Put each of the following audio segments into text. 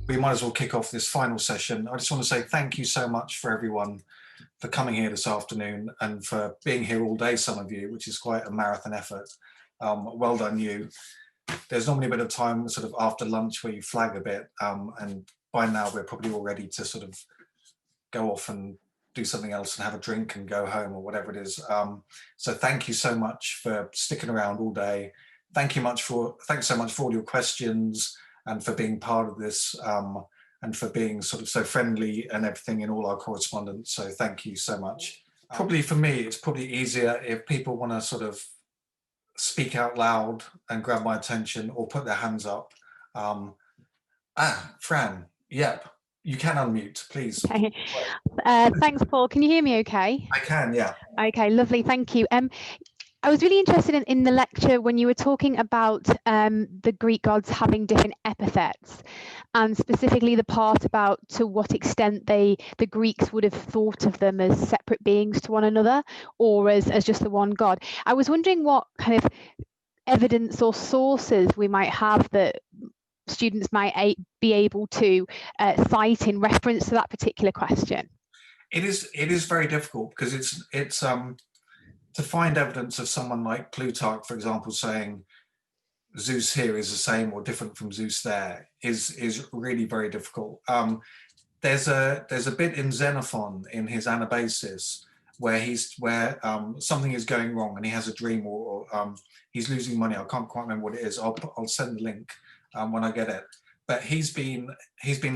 we might as well kick off this final session. I just want to say thank you so much for everyone for coming here this afternoon and for being here all day, some of you, which is quite a marathon effort. Well done you. There's normally a bit of time sort of after lunch where you flag a bit, and by now we're probably all ready to sort of go off and do something else and have a drink and go home or whatever it is. So thank you so much for sticking around all day. Thanks so much for all your questions and for being part of this, and for being sort of so friendly and everything in all our correspondence. So thank you so much. Probably for me, it's probably easier if people want to sort of speak out loud and grab my attention or put their hands up. Fran, yep, you can unmute, please. Okay. Thanks, Paul. Can you hear me okay? I can, yeah. Okay, lovely, thank you. I was really interested in the lecture when you were talking about the Greek gods having different epithets, and specifically the part about to what extent the Greeks would have thought of them as separate beings to one another or as just the one god. I was wondering what kind of evidence or sources we might have that students might be able to cite in reference to that particular question. It is very difficult because it's to find evidence of someone like Plutarch, for example, saying Zeus here is the same or different from Zeus there is really very difficult. There's a bit in Xenophon in his Anabasis where something is going wrong and he has a dream or he's losing money. I can't quite remember what it is. I'll send the link when I get it. But he's been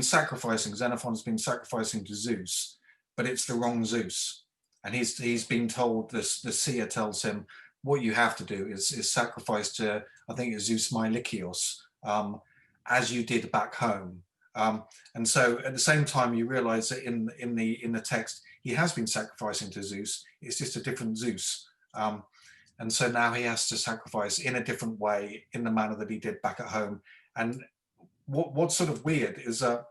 sacrificing. Xenophon's been sacrificing to Zeus, but it's the wrong Zeus. And he's been told, the seer tells him, what you have to do is sacrifice to, I think it's Zeus Mylikios, as you did back home. And so at the same time, you realize that in the text, he has been sacrificing to Zeus. It's just a different Zeus. And so now he has to sacrifice in a different way, in the manner that he did back at home. And what's sort of weird is that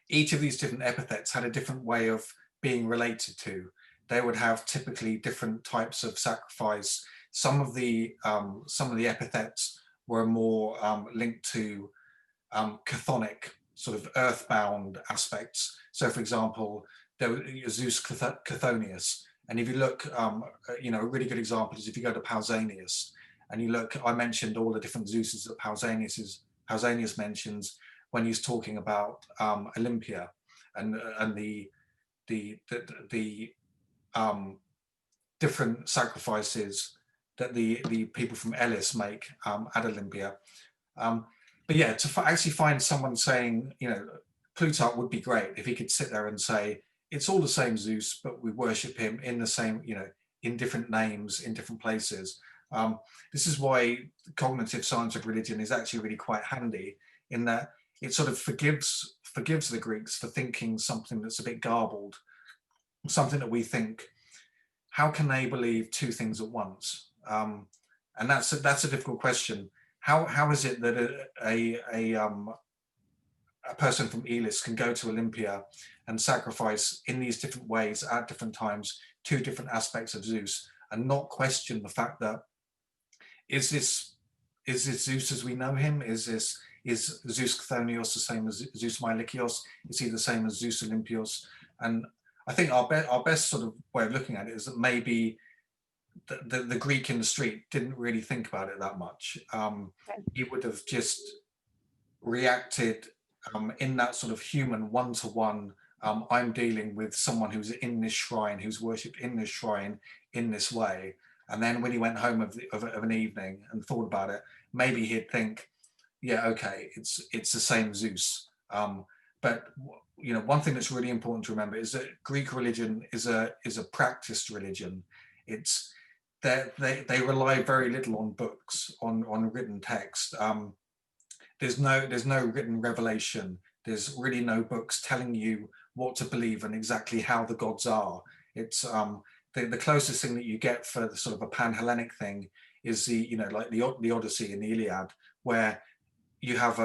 each of these different epithets had a different way of being related to. They would have typically different types of sacrifice. Some of the epithets were more linked to chthonic, sort of earthbound aspects. So, for example, there was Zeus Chthonius, and if you look, a really good example is if you go to Pausanias and you look. I mentioned all the different Zeuses that Pausanias mentions when he's talking about Olympia and the different sacrifices that the people from Elis make at Olympia. But yeah, to actually find someone saying, Plutarch would be great if he could sit there and say, it's all the same Zeus, but we worship him in the same, in different names, in different places. This is why cognitive science of religion is actually really quite handy, in that it sort of forgives the Greeks for thinking something that's a bit garbled, something that we think, how can they believe two things at once? And that's a difficult question. How is it that a person from Elis can go to Olympia and sacrifice in these different ways at different times two different aspects of Zeus and not question the fact that is this Zeus as we know him? Is Zeus Chthonios the same as Zeus Mylikios? Is he the same as Zeus Olympios? And I think our best sort of way of looking at it is that maybe the Greek in the street didn't really think about it that much. He would have just reacted in that sort of human one-to-one, I'm dealing with someone who's in this shrine, who's worshipped in this shrine in this way. And then when he went home of an evening and thought about it, maybe he'd think, yeah, okay, it's the same Zeus. But one thing that's really important to remember is that Greek religion is a practiced religion. It's they rely very little on books, on written text. There's no written revelation. There's really no books telling you what to believe and exactly how the gods are. It's the closest thing that you get for the sort of a pan-Hellenic thing is like the Odyssey and the Iliad, where you have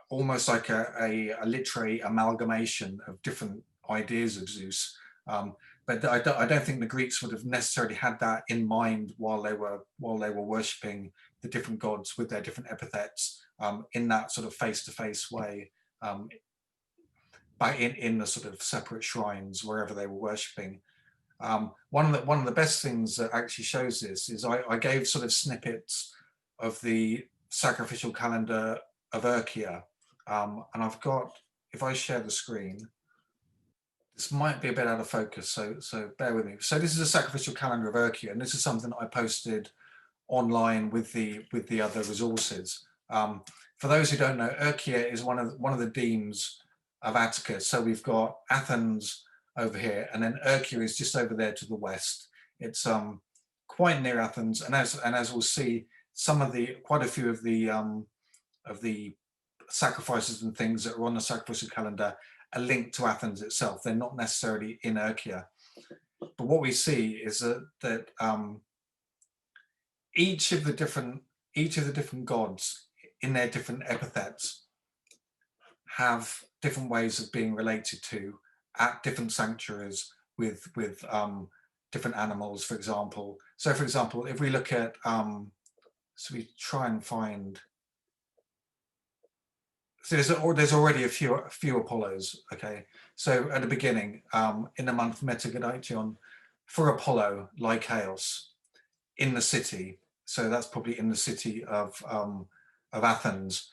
almost like a literary amalgamation of different ideas of Zeus. But I don't think the Greeks would have necessarily had that in mind while they were worshipping the different gods with their different epithets in that sort of face-to-face way. back in the sort of separate shrines wherever they were worshipping. One of the best things that actually shows this is I gave sort of snippets of the sacrificial calendar of Urkia, and I've got, if I share the screen, this might be a bit out of focus, so bear with me. So this is a sacrificial calendar of Urkia, and this is something that I posted online with the other resources. For those who don't know, Urkia is one of the demes of Attica. So we've got Athens over here, and then Urkia is just over there to the west. It's quite near Athens, and as we'll see, quite a few of the sacrifices and things that are on the sacrificial calendar are linked to Athens itself. They're not necessarily in Urkia. But what we see is that each of the different gods in their different epithets have different ways of being related to at different sanctuaries with different animals, for example. So for example, if we look at so we try and find, so there's already a few Apollos. Okay, so at the beginning, in the month Metageddon, for Apollo, Lycaeus, in the city, so that's probably in the city of Athens,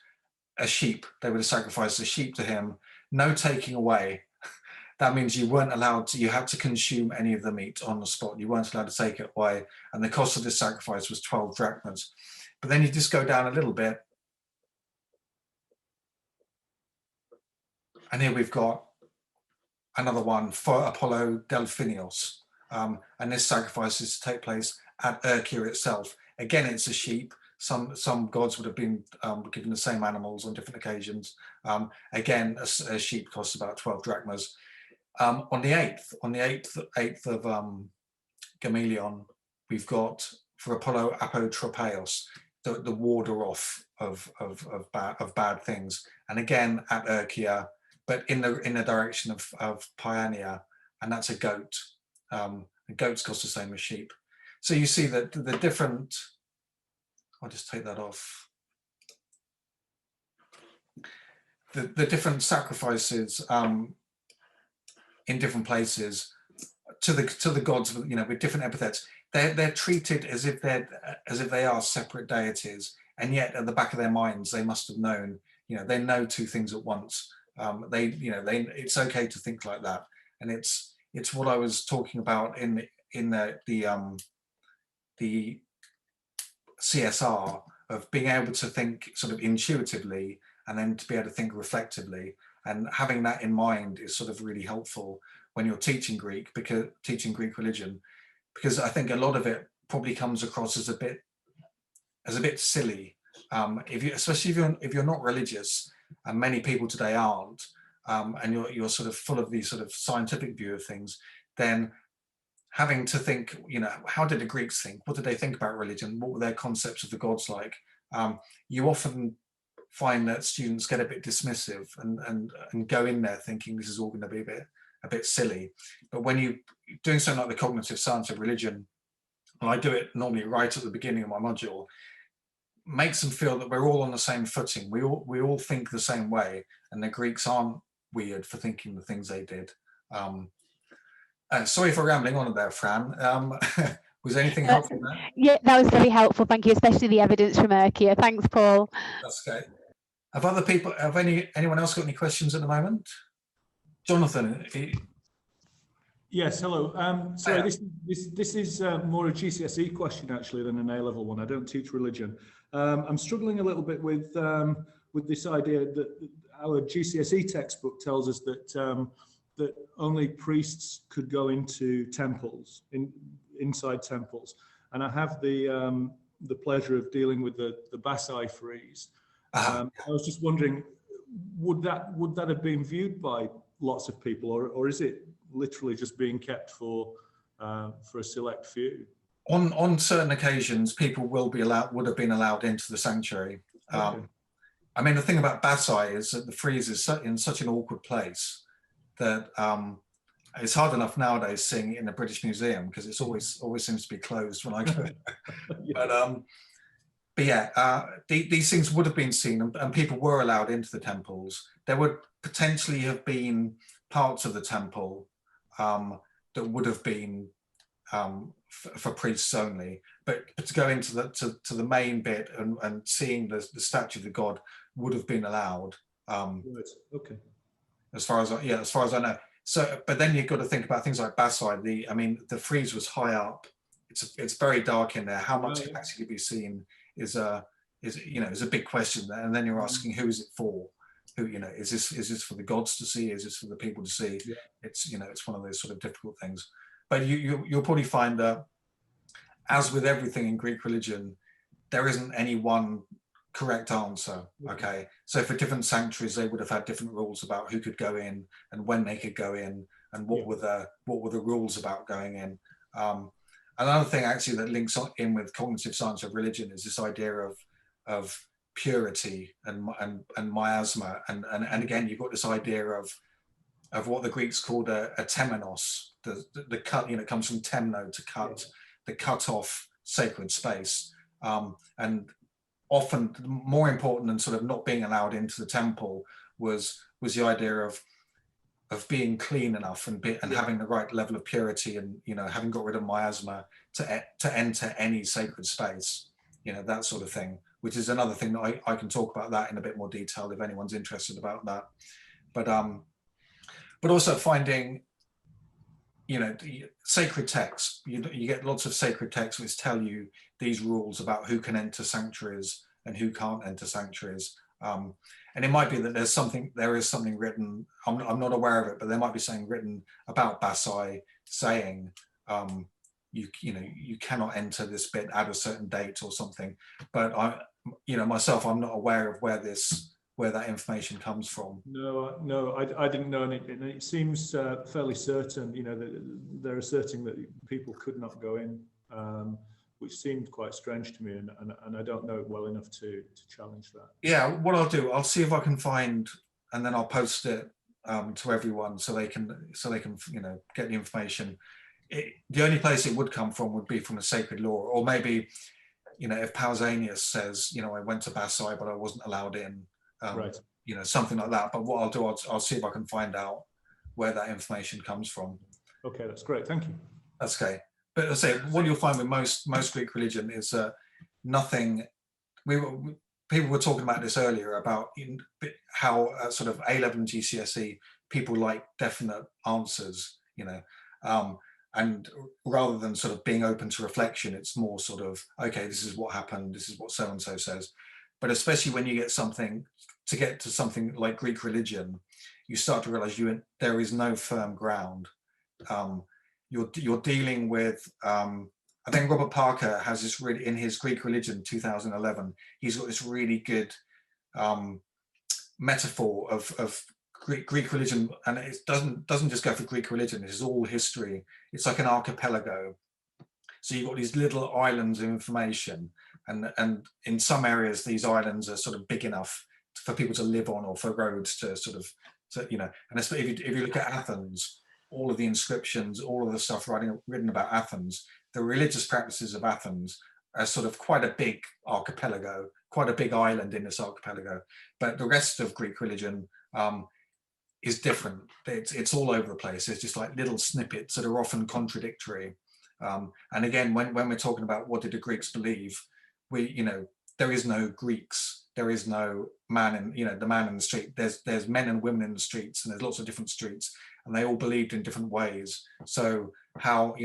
a sheep. They would have sacrificed a sheep to him. No taking away. That means you weren't allowed to. You had to consume any of the meat on the spot. You weren't allowed to take it away, and the cost of this sacrifice was 12 drachmas. But then you just go down a little bit, and here we've got another one for Apollo Delphinios, and this sacrifice is to take place at Urkia itself. Again, it's a sheep. Some gods would have been given the same animals on different occasions. Again, a sheep costs about 12 drachmas. On the 8th of Gamalion, we've got for Apollo Apotropeos, the warder off of bad things, and again at Urkia, but in the direction of Paeania, and that's a goat. And goats cost the same as sheep. So you see that the different, I'll just take that off. The different sacrifices in different places to the gods, with different epithets. They're treated as if they are separate deities, and yet at the back of their minds they must have known. They know two things at once. It's okay to think like that, and it's what I was talking about in the CSR of being able to think sort of intuitively and then to be able to think reflectively, and having that in mind is sort of really helpful when you're teaching Greek religion, because I think a lot of it probably comes across as a bit silly, especially if you're not religious, and many people today aren't, and you're sort of full of these sort of scientific view of things, then having to think, how did the Greeks think? What did they think about religion? What were their concepts of the gods like? You often find that students get a bit dismissive and go in there thinking this is all going to be a bit silly. But when you're doing something like the cognitive science of religion, and I do it normally right at the beginning of my module, makes them feel that we're all on the same footing. We all think the same way, and the Greeks aren't weird for thinking the things they did. Sorry for rambling on there, Fran. Was anything helpful there? Yeah, that was very helpful. Thank you, especially the evidence from Urkia. Thanks, Paul. That's great. Have anyone else got any questions at the moment? Jonathan. Yes, hello. Sorry, this is more a GCSE question actually than an A-level one. I don't teach religion. I'm struggling a little bit with this idea that our GCSE textbook tells us that that only priests could go into temples, inside temples, and I have the pleasure of dealing with the Basai frieze. I was just wondering, would that have been viewed by lots of people, or is it literally just being kept for a select few? On certain occasions, people would have been allowed into the sanctuary. Okay. I mean, the thing about Basai is that the frieze is in such an awkward place that it's hard enough nowadays seeing it in the British Museum, because it's always seems to be closed when I go. Yeah. but yeah, these things would have been seen, and people were allowed into the temples. There would potentially have been parts of the temple that would have been for priests only, but to go into to the main bit and seeing the statue of the god would have been allowed. Right. Okay. As far as I know. So, but then you've got to think about things like Basai. I mean, the frieze was high up. It's very dark in there. How much can actually be seen is a big question there. And then you're asking, who is it for? Who, is this for the gods to see? Is this for the people to see? Yeah. It's one of those sort of difficult things. But you'll probably find that, as with everything in Greek religion, there isn't any one correct answer. Okay, so for different sanctuaries, they would have had different rules about who could go in and when they could go in, and what were the rules about going in. Another thing actually that links in with cognitive science of religion is this idea of purity and miasma, and again you've got this idea of what the Greeks called a temenos. The cut, it comes from temno, to cut, the cut off sacred space, and often more important than sort of not being allowed into the temple was the idea of being clean enough and having the right level of purity, and having got rid of miasma to enter any sacred space, that sort of thing, which is another thing that I can talk about that in a bit more detail if anyone's interested about that. But also finding sacred texts. You get lots of sacred texts which tell you these rules about who can enter sanctuaries and who can't enter sanctuaries. And it might be that there is something written, I'm not aware of it, but there might be something written about Basai saying, you cannot enter this bit at a certain date or something. But myself, I'm not aware of where that information comes from. No, I didn't know, and it seems fairly certain, that they're asserting that people could not go in, which seemed quite strange to me, and I don't know it well enough to challenge that. Yeah, what I'll do, I'll see if I can find, and then I'll post it to everyone so they can get the information. The only place it would come from would be from a sacred law, or maybe if Pausanias says I went to Basai but I wasn't allowed in. Right. Something like that. But what I'll do, I'll see if I can find out where that information comes from. Okay, that's great. Thank you. That's okay. But as I say, what you'll find with most Greek religion is nothing. People were talking about this earlier about how sort of A-level and GCSE people like definite answers, and rather than sort of being open to reflection, it's more sort of, okay, this is what happened, this is what so and so says. But especially when you get to something like Greek religion, you start to realize there is no firm ground. You're dealing with, I think Robert Parker has this really, in his Greek Religion 2011, he's got this really good metaphor of Greek religion, and it doesn't just go for Greek religion, it is all history. It's like an archipelago. So you've got these little islands of information, and in some areas these islands are sort of big enough for people to live on, or for roads to sort of, and especially if you look at Athens, all of the inscriptions, all of the stuff written about Athens, the religious practices of Athens are sort of quite a big archipelago, quite a big island in this archipelago. But the rest of Greek religion is different. It's all over the place. It's just like little snippets that are often contradictory. And again, when we're talking about what did the Greeks believe, there is no Greeks. There is no man in, the man in the street. There's men and women in the streets, and there's lots of different streets, and they all believed in different ways. So how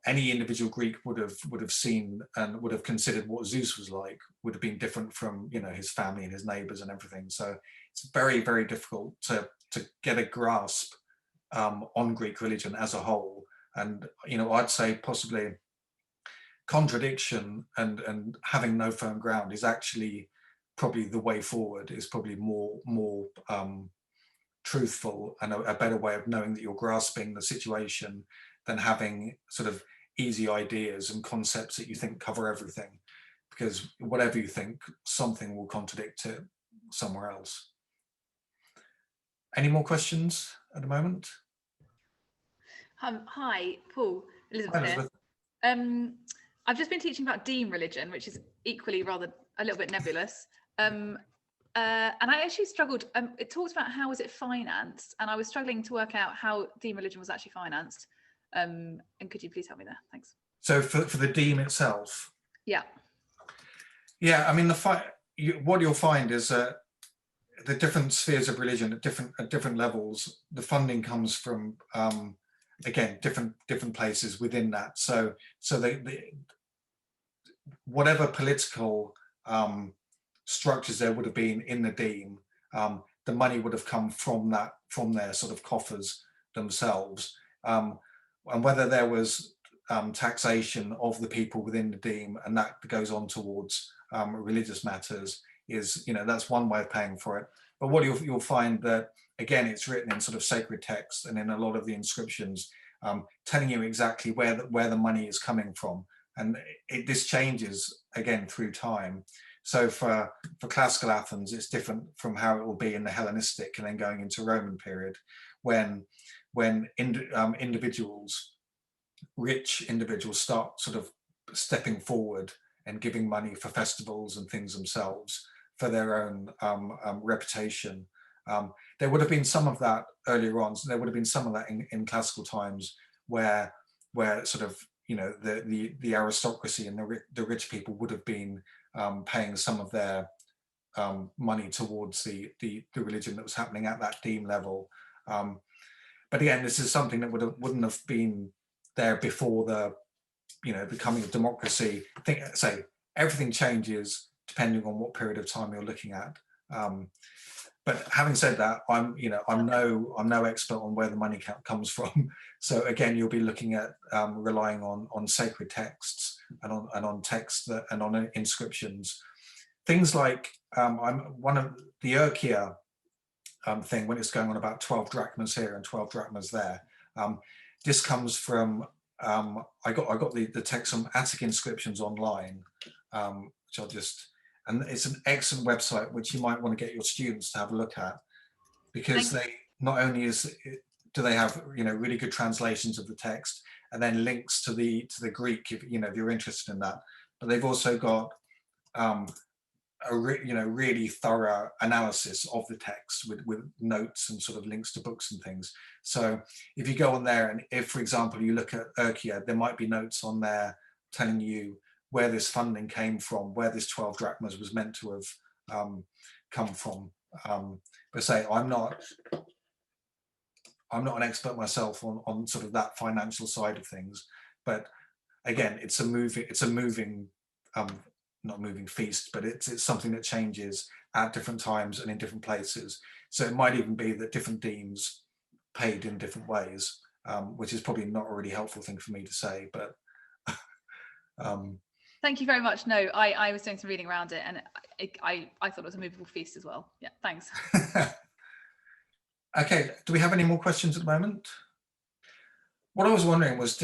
any individual Greek would have seen and would have considered what Zeus was like would have been different from his family and his neighbors and everything. So it's very, very difficult to get a grasp on Greek religion as a whole. And I'd say possibly contradiction and having no firm ground is actually probably the way forward, is probably more truthful and a better way of knowing that you're grasping the situation than having sort of easy ideas and concepts that you think cover everything, because whatever you think, something will contradict it somewhere else. Any more questions at the moment? Hi, Paul. Elizabeth. Hi, Elizabeth. I've just been teaching about deme religion, which is equally rather a little bit nebulous. And I actually struggled. It talks about how was it financed, and I was struggling to work out how deme religion was actually financed. And could you please help me there? Thanks. So for the deme itself? Yeah. Yeah, I mean, what you'll find is that the different spheres of religion at different levels, the funding comes from again different places within that. So whatever political structures there would have been in the deme, the money would have come from their sort of coffers themselves, and whether there was taxation of the people within the deme, and that goes on towards religious matters, is, that's one way of paying for it. But what you'll find that, again, it's written in sort of sacred text and in a lot of the inscriptions, telling you exactly where the money is coming from. And this changes again through time. So for classical Athens, it's different from how it will be in the Hellenistic and then going into Roman period, when rich individuals start sort of stepping forward and giving money for festivals and things themselves for their own reputation. There would have been some of that earlier on. So there would have been some of that in classical times where sort of, the aristocracy and the rich people would have been paying some of their money towards the religion that was happening at that deme level. But again, this is something that wouldn't have been there before the coming of democracy. Say everything changes depending on what period of time you're looking at. But having said that, I'm no expert on where the money comes from. So again, you'll be looking at relying on sacred texts and on texts and on inscriptions. Things like one of the Urkia thing, when it's going on about 12 drachmas here and 12 drachmas there. This comes from I got the text from Attic inscriptions online, which I'll just. And it's an excellent website which you might want to get your students to have a look at, because they not only do they have really good translations of the text and then links to the Greek if you're interested in that, but they've also got a really thorough analysis of the text with notes and sort of links to books and things. So if you go on there, and if, for example, you look at Urkia, there might be notes on there telling you where this funding came from, where this 12 drachmas was meant to have come from. But say I'm not an expert myself on sort of that financial side of things. But again, it's a moving not moving feast, but it's something that changes at different times and in different places. So it might even be that different demes paid in different ways, which is probably not a really helpful thing for me to say, but. Thank you very much. No, I was doing some reading around it, and I thought it was a movable feast as well. Yeah, thanks. Okay, do we have any more questions at the moment? What I was wondering was,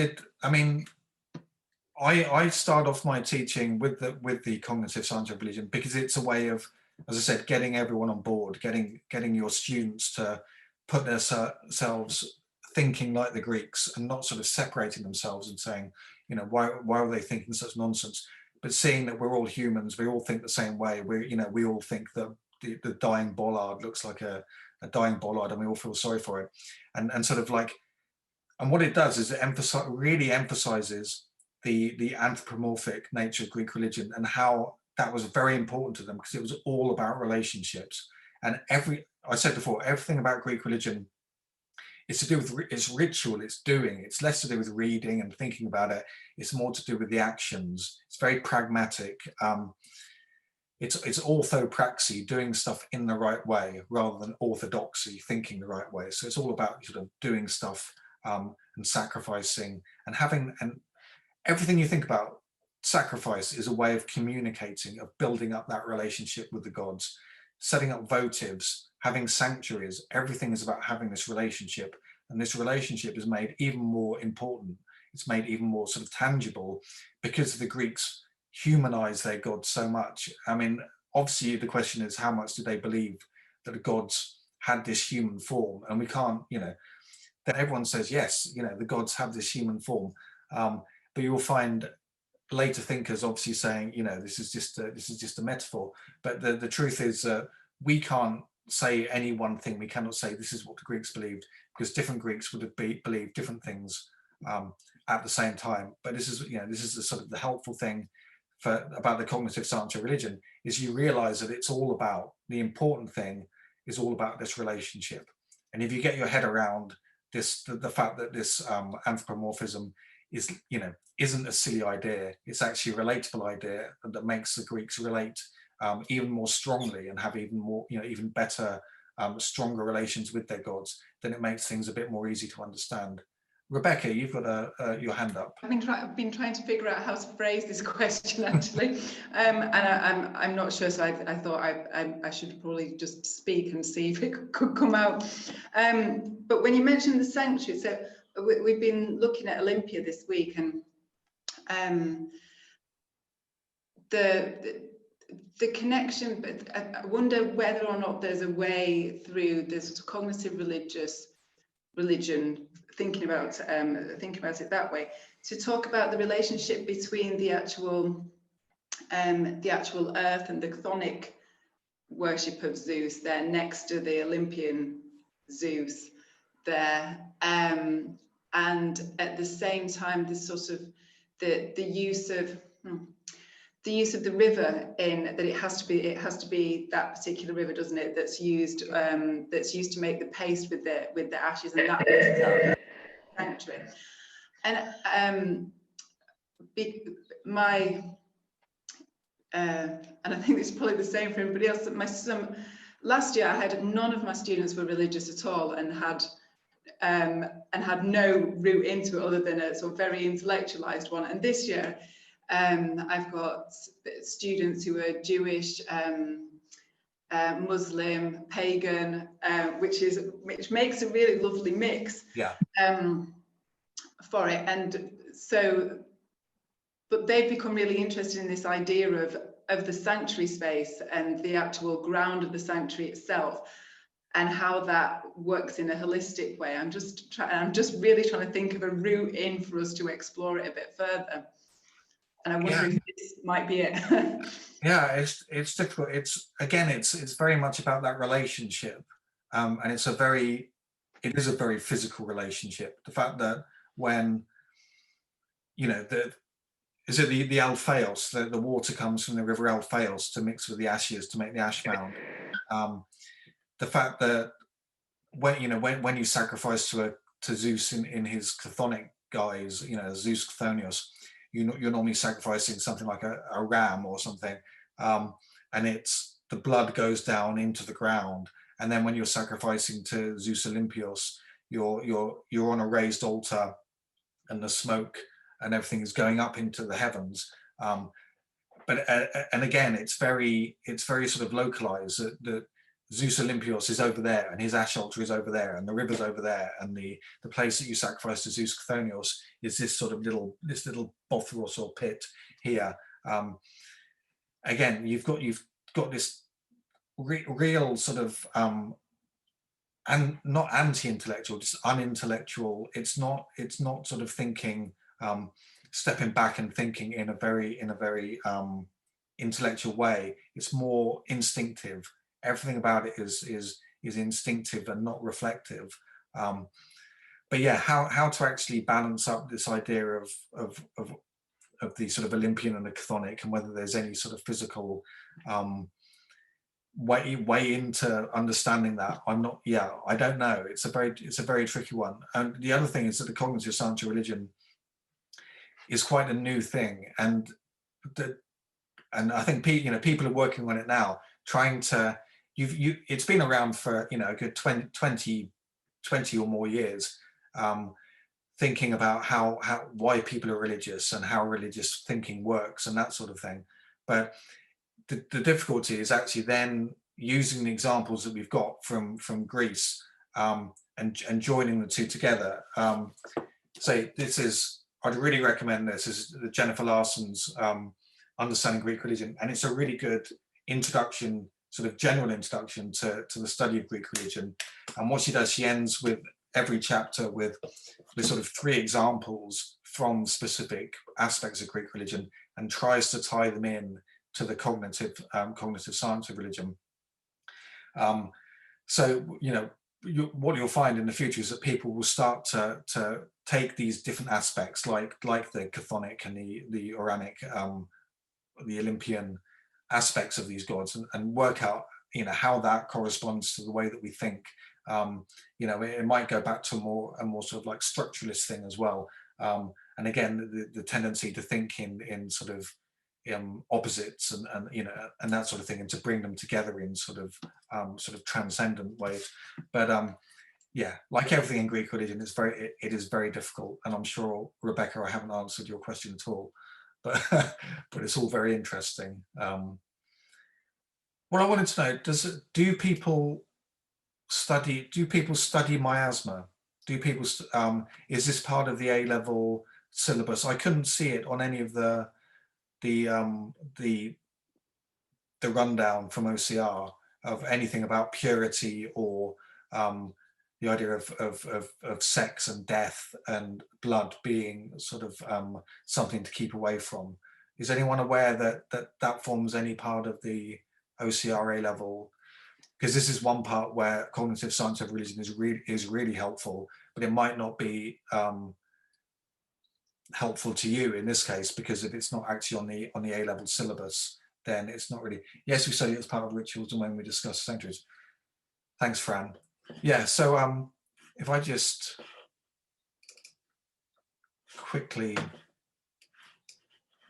I start off my teaching with the cognitive science of religion because it's a way of, as I said, getting everyone on board, getting your students to put themselves thinking like the Greeks and not sort of separating themselves and saying, why are they thinking such nonsense? But seeing that we're all humans, we all think the same way. We all think that the dying bollard looks like a dying bollard, and we all feel sorry for it. And sort of like, and what it does is it really emphasizes the anthropomorphic nature of Greek religion and how that was very important to them, because it was all about relationships. And I said before, everything about Greek religion, it's to do with its ritual, it's doing. It's less to do with reading and thinking about it. It's more to do with the actions. It's very pragmatic. It's orthopraxy, doing stuff in the right way, rather than orthodoxy, thinking the right way. So it's all about sort of doing stuff and sacrificing and having, and everything you think about, sacrifice is a way of communicating, of building up that relationship with the gods, setting up votives, having sanctuaries. Everything is about having this relationship, and this relationship is made even more important. It's made even more sort of tangible because the Greeks humanize their gods so much. I mean, obviously the question is, how much do they believe that the gods had this human form? And we can't, that everyone says, yes, the gods have this human form. But you'll find later thinkers obviously saying, you know, this is just a metaphor. But the truth is we can't say any one thing. We cannot say this is what the Greeks believed, because different Greeks would have believed different things at the same time. But this is, you know, this is the sort of the helpful thing about the cognitive science of religion, is you realize that it's all about, the important thing is all about this relationship. And if you get your head around this, the fact that this anthropomorphism is, you know, isn't a silly idea, it's actually a relatable idea that makes the Greeks relate even more strongly and have even more, you know, even better, stronger relations with their gods, then it makes things a bit more easy to understand. Rebecca, you've got your hand up. I've been trying to figure out how to phrase this question, actually, and I'm not sure. So I thought I should probably just speak and see if it could come out. But when you mentioned the sanctuary, so we've been looking at Olympia this week, and the connection. But I wonder whether or not there's a way through this sort of cognitive religion. Thinking about it that way, to talk about the relationship between the actual earth and the chthonic worship of Zeus there next to the Olympian Zeus there, and at the same time this sort of the use of the river, in that it has to be that particular river, doesn't it, that's used to make the paste with the ashes, and that sanctuary. And and I think it's probably the same for everybody else, that last year I had none of my students were religious at all, and had no route into it other than a sort of very intellectualized one. And this year I've got students who are Jewish, Muslim, pagan, which makes a really lovely mix. Yeah. For it, and so, but they've become really interested in this idea of the sanctuary space and the actual ground of the sanctuary itself, and how that works in a holistic way. I'm just really trying to think of a route in for us to explore it a bit further. And I wonder if this might be it. Yeah, it's difficult. It's very much about that relationship, and it is a very physical relationship. The fact that when, you know, the Alphaeus, the water comes from the river Alphaeus to mix with the ashes to make the ash mound. The fact that when you sacrifice to Zeus in his chthonic guise, you know, Zeus Chthonios, you're normally sacrificing something like a ram or something, and the blood goes down into the ground. And then when you're sacrificing to Zeus Olympios, you're on a raised altar, and the smoke and everything is going up into the heavens. But again, it's very sort of localized. That Zeus Olympios is over there, and his ash altar is over there, and the river's over there, and the place that you sacrifice to Zeus Chthonios is this sort of little Bothros or pit here. Again, you've got this real sort of and not anti-intellectual, just unintellectual. It's not sort of thinking, stepping back and thinking in a very intellectual way. It's more instinctive. Everything about it is instinctive and not reflective. But yeah, how to actually balance up this idea of the sort of Olympian and the chthonic, and whether there's any sort of physical way into understanding that. I don't know. It's a very tricky one. And the other thing is that the cognitive science of religion is quite a new thing, and I think people are working on it now, trying to it's been around for a good 20 or more years, thinking about why people are religious and how religious thinking works and that sort of thing. But the difficulty is actually then using the examples that we've got from Greece, and joining the two together. I'd really recommend this. This is Jennifer Larson's Understanding Greek Religion, and it's a really good introduction, sort of general introduction to the study of Greek religion. And what she does, she ends with every chapter with sort of 3 examples from specific aspects of Greek religion and tries to tie them in to the cognitive science of religion. So, you know, what you'll find in the future is that people will start to take these different aspects, like the chthonic and the Uranic, the Olympian aspects of these gods, and work out, you know, how that corresponds to the way that we think. You know, it might go back to a more sort of like structuralist thing as well. And again, the tendency to think in sort of opposites and you know, and that sort of thing, and to bring them together in sort of transcendent ways. But yeah, like everything in Greek religion, it is very difficult. And I'm sure, Rebecca, I haven't answered your question at all, but but it's all very interesting. What I wanted to know, do people study miasma? Do people is this part of the A-level syllabus? I couldn't see it on any of the rundown from OCR of anything about purity or the idea of sex and death and blood being sort of something to keep away from. Is anyone aware that forms any part of the OCR A-level? Because this is one part where cognitive science of religion is really helpful, but it might not be helpful to you in this case, because if it's not actually on the A-level syllabus, then it's not really. Yes, we study it as part of rituals and when we discuss centuries. Thanks, Fran. Yeah, so if I just quickly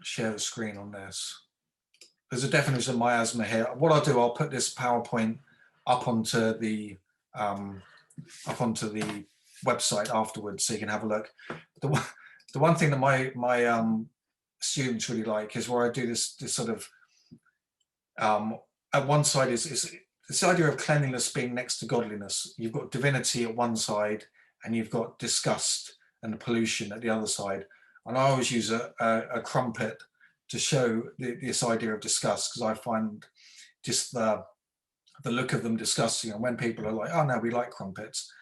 share the screen on this. There's a definition of miasma here. What I'll do, I'll put this PowerPoint up onto the website afterwards, so you can have a look. The one thing that my students really like is where I do this sort of at one side is this idea of cleanliness being next to godliness. You've got divinity at one side, and you've got disgust and pollution at the other side. And I always use a crumpet to show this idea of disgust, because I find just the look of them disgusting. And when people are like, oh no, we like crumpets,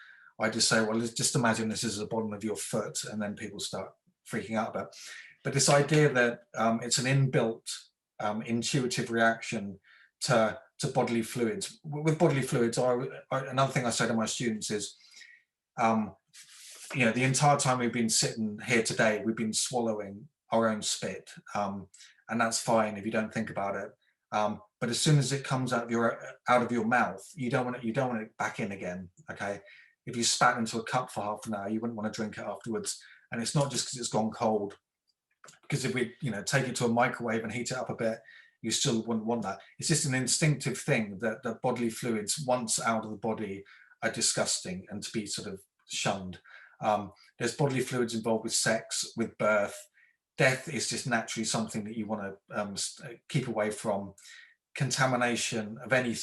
I just say, well, just imagine this is the bottom of your foot, and then people start freaking out about it. But this idea that it's an inbuilt intuitive reaction to bodily fluids. With bodily fluids, another thing I say to my students is, you know, the entire time we've been sitting here today, we've been swallowing our own spit, and that's fine if you don't think about it. But as soon as it comes out of your mouth, you don't want it back in again. Okay, if you spat into a cup for half an hour, you wouldn't want to drink it afterwards. And it's not just because it's gone cold, because if we, you know, take it to a microwave and heat it up a bit, you still wouldn't want that. It's just an instinctive thing that the bodily fluids, once out of the body, are disgusting and to be sort of shunned. There's bodily fluids involved with sex, with birth. Death is just naturally something that you want to keep away from. Contamination of any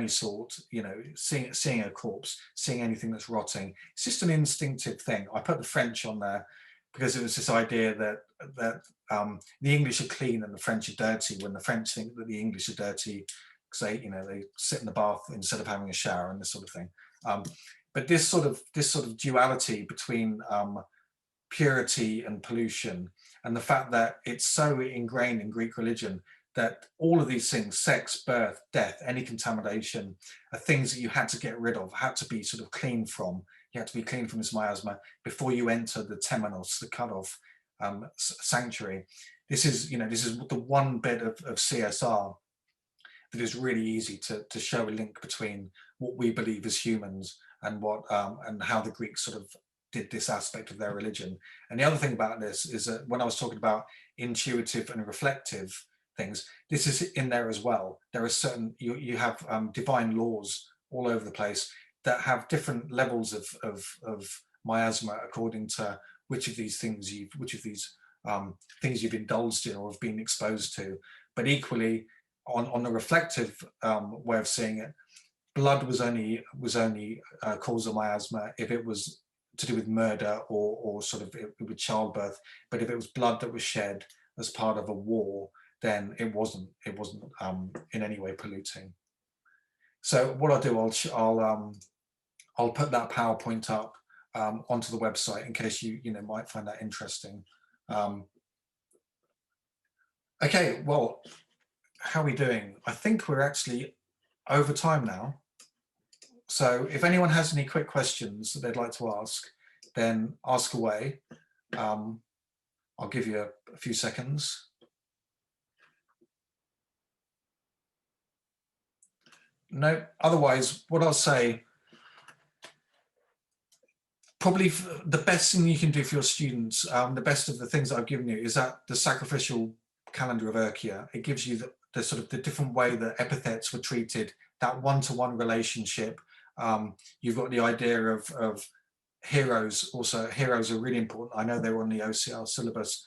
sort, you know, seeing a corpse, seeing anything that's rotting, it's just an instinctive thing. I put the French on there because it was this idea that the English are clean and the French are dirty, when the French think that the English are dirty because they sit in the bath instead of having a shower and this sort of thing. But this sort of duality between purity and pollution, and the fact that it's so ingrained in Greek religion that all of these things, sex, birth, death, any contamination, are things that you had to get rid of, had to be sort of clean from. You had to be clean from this miasma before you enter the temenos, the cut-off sanctuary. This is the one bit of CSR that is really easy to show a link between what we believe as humans and and how the Greeks sort of did this aspect of their religion. And the other thing about this is that when I was talking about intuitive and reflective things, this is in there as well. There are certain, you have divine laws all over the place that have different levels of miasma according to which of these things things you've indulged in or have been exposed to. But equally, on the reflective way of seeing it, blood was only cause of miasma if it was to do with murder or sort of with childbirth. But if it was blood that was shed as part of a war, then it wasn't in any way polluting. So what I'll do, I'll put that PowerPoint up onto the website in case you might find that interesting. Okay, well, how are we doing? I think we're actually over time now. So if anyone has any quick questions that they'd like to ask, then ask away. I'll give you a few seconds. No, otherwise, what I'll say, probably the best thing you can do for your students, the best of the things that I've given you, is that the Sacrificial Calendar of Urkia. It gives you the sort of the different way that epithets were treated, that one-to-one relationship. You've got the idea of heroes. Also, heroes are really important. I know they're on the OCR syllabus.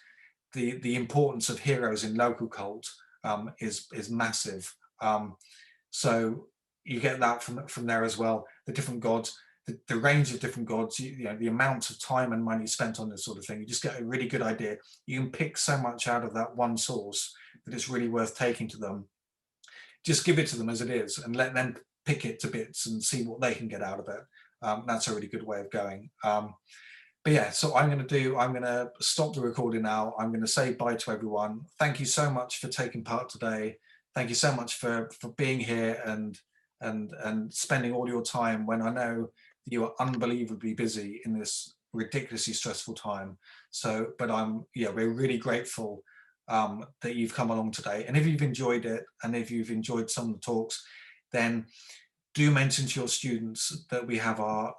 The importance of heroes in local cult is massive. So you get that from there as well. The different gods, the range of different gods, you know, the amount of time and money spent on this sort of thing. You just get a really good idea. You can pick so much out of that one source that it's really worth taking to them. Just give it to them as it is and let them pick it to bits and see what they can get out of it. That's a really good way of going. But yeah, so I'm going to stop the recording now. I'm going to say bye to everyone. Thank you so much for taking part today. Thank you so much for being here and spending all your time when I know you are unbelievably busy in this ridiculously stressful time. So, but we're really grateful that you've come along today. And if you've enjoyed it, and if you've enjoyed some of the talks, then do mention to your students that we have our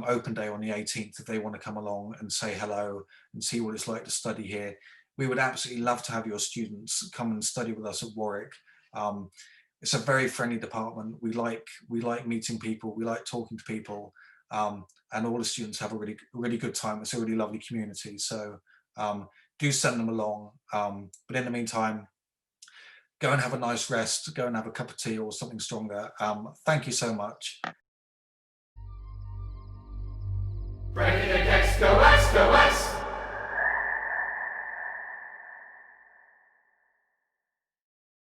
open day on the 18th if they want to come along and say hello and see what it's like to study here. We would absolutely love to have your students come and study with us at Warwick. It's a very friendly department. We like meeting people. We like talking to people, and all the students have a really good time. It's a really lovely community. So do send them along. But in the meantime, go and have a nice rest. Go and have a cup of tea or something stronger. Thank you so much. Break it again.